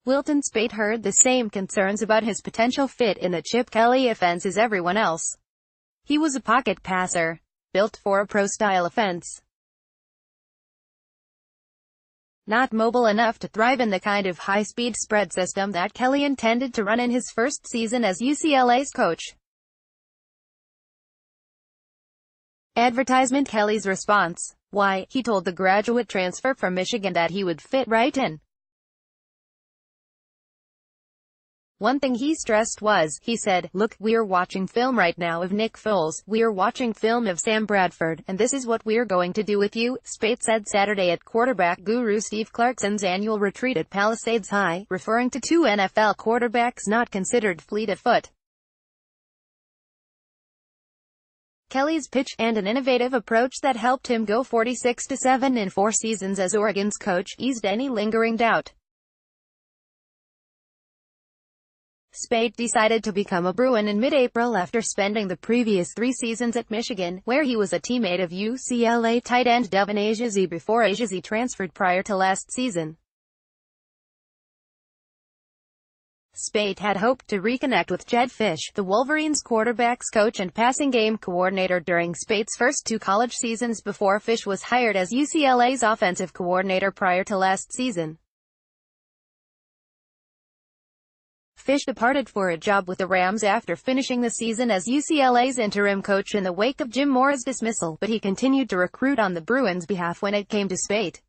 Wilton Speight heard the same concerns about his potential fit in the Chip Kelly offense as everyone else. He was a pocket passer, built for a pro-style offense. Not mobile enough to thrive in the kind of high-speed spread system that Kelly intended to run in his first season as UCLA's coach. Advertisement. Kelly's response: why, he told the graduate transfer from Michigan that he would fit right in. One thing he stressed was, he said, "Look, we're watching film right now of Nick Foles, we're watching film of Sam Bradford, and this is what we're going to do with you," Speight said Saturday at quarterback guru Steve Clarkson's annual retreat at Palisades High, referring to two NFL quarterbacks not considered fleet of foot. Kelly's pitch, and an innovative approach that helped him go 46-7 in 4 seasons as Oregon's coach, eased any lingering doubt. Speight decided to become a Bruin in mid-April after spending the previous 3 seasons at Michigan, where he was a teammate of UCLA tight end Devin Asiasi before Asiasi transferred prior to last season. Speight had hoped to reconnect with Jedd Fisch, the Wolverines' quarterbacks coach and passing game coordinator, during Speight's first 2 college seasons before Fisch was hired as UCLA's offensive coordinator prior to last season. Fisch departed for a job with the Rams after finishing the season as UCLA's interim coach in the wake of Jim Mora's dismissal, but he continued to recruit on the Bruins' behalf when it came to Speight.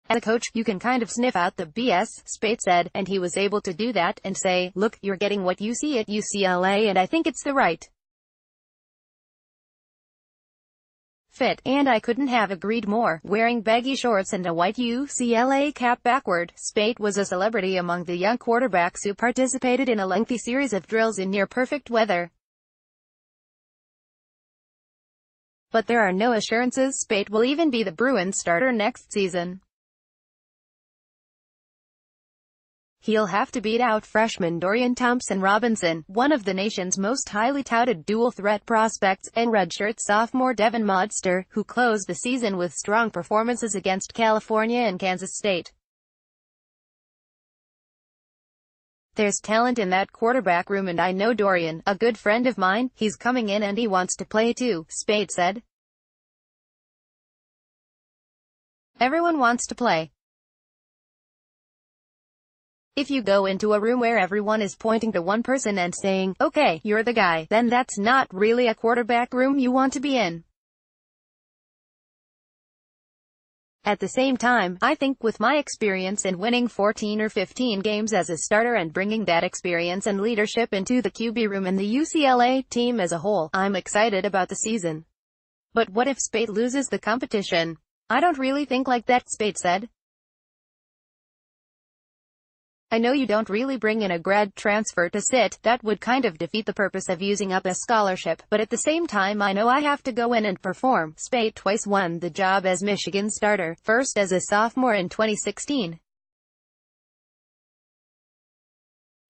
"As a coach, you can kind of sniff out the BS," Speight said, and he was able to do that, and say, "Look, you're getting what you see at UCLA and I think it's the right fit, and I couldn't have agreed more." Wearing baggy shorts and a white UCLA cap backward, Speight was a celebrity among the young quarterbacks who participated in a lengthy series of drills in near-perfect weather. But there are no assurances Speight will even be the Bruins starter next season. He'll have to beat out freshman Dorian Thompson-Robinson, one of the nation's most highly touted dual-threat prospects, and redshirt sophomore Devin Modster, who closed the season with strong performances against California and Kansas State. "There's talent in that quarterback room, and I know Dorian, a good friend of mine, he's coming in and he wants to play too," Speight said. "Everyone wants to play. If you go into a room where everyone is pointing to one person and saying, 'Okay, you're the guy,' then that's not really a quarterback room you want to be in. At the same time, I think with my experience in winning 14 or 15 games as a starter and bringing that experience and leadership into the QB room and the UCLA team as a whole, I'm excited about the season." But what if Speight loses the competition? "I don't really think like that," Speight said. "I know you don't really bring in a grad transfer to sit, that would kind of defeat the purpose of using up a scholarship, but at the same time I know I have to go in and perform." Speight twice won the job as Michigan starter, first as a sophomore in 2016.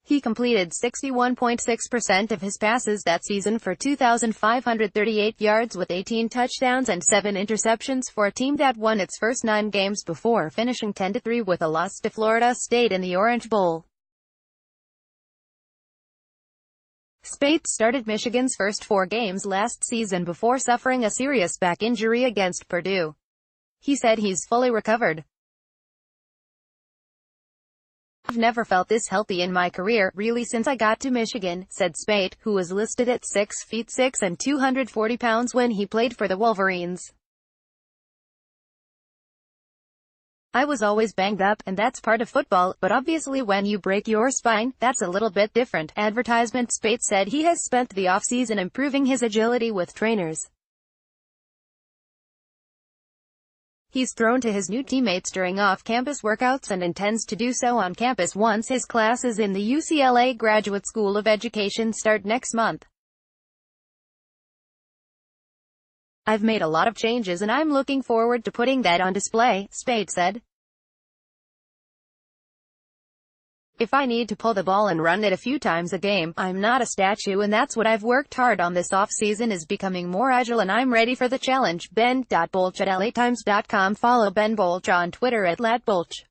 He completed 61.6% of his passes that season for 2,538 yards with 18 touchdowns and 7 interceptions for a team that won its first 9 games before finishing 10-3 with a loss to Florida State in the Orange Bowl. Speight started Michigan's first 4 games last season before suffering a serious back injury against Purdue. He said he's fully recovered. "I've never felt this healthy in my career, really, since I got to Michigan," said Speight, who was listed at 6'6" and 240 pounds when he played for the Wolverines. "I was always banged up, and that's part of football, but obviously when you break your spine, that's a little bit different." Advertisement. Speight said he has spent the offseason improving his agility with trainers. He's thrown to his new teammates during off-campus workouts and intends to do so on campus once his classes in the UCLA Graduate School of Education start next month. "I've made a lot of changes and I'm looking forward to putting that on display," Speight said. If I need to pull the ball and run it a few times a game, I'm not a statue, and that's what I've worked hard on this off-season, is becoming more agile, and I'm ready for the challenge. Ben.Bolch at LATimes.com. Follow Ben Bolch on Twitter at @LatBolch.